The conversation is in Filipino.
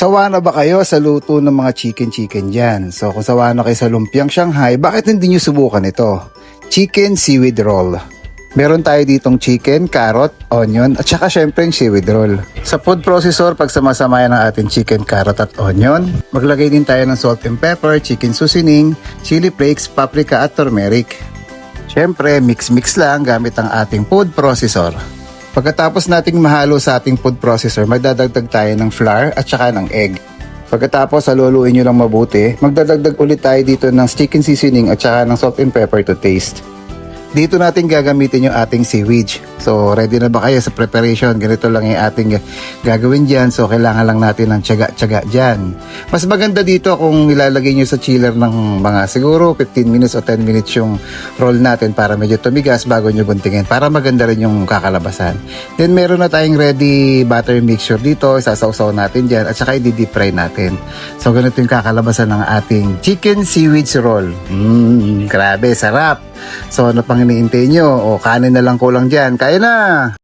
Sawa na ba kayo sa luto ng mga chicken dyan? So kung sawa na kayo sa lumpiang Shanghai, bakit hindi nyo subukan ito? Chicken seaweed roll. Meron tayo ditong chicken, carrot, onion, at saka syempre yung seaweed roll. Sa food processor, pag samasamayan ng ating chicken, carrot at onion, maglagay din tayo ng salt and pepper, chicken seasoning, chili flakes, paprika at turmeric. Syempre, mix-mix lang gamit ang ating food processor. Pagkatapos nating mahalo sa ating food processor, magdadagdag tayo ng flour at saka ng egg. Pagkatapos haluluin nyo lang mabuti, magdadagdag ulit tayo dito ng chicken seasoning at saka ng salt and pepper to taste. Dito natin gagamitin yung ating seaweed. So ready na ba kayo sa preparation? Ganito lang yung ating gagawin dyan. So kailangan lang natin ng tiyaga-tiyaga dyan. Mas maganda dito kung ilalagay nyo sa chiller ng mga siguro 15 minutes o 10 minutes yung roll natin para medyo tumigas bago nyo guntingin. Para maganda rin yung kakalabasan. Then meron na tayong ready butter mixture dito. Isasawsaw natin dyan at saka i-deep fry natin. So ganito yung kakalabasan ng ating chicken seaweed roll. Grabe, sarap. So ano pang iniintay nyo? O kanin na lang kulang dyan. Kaya na!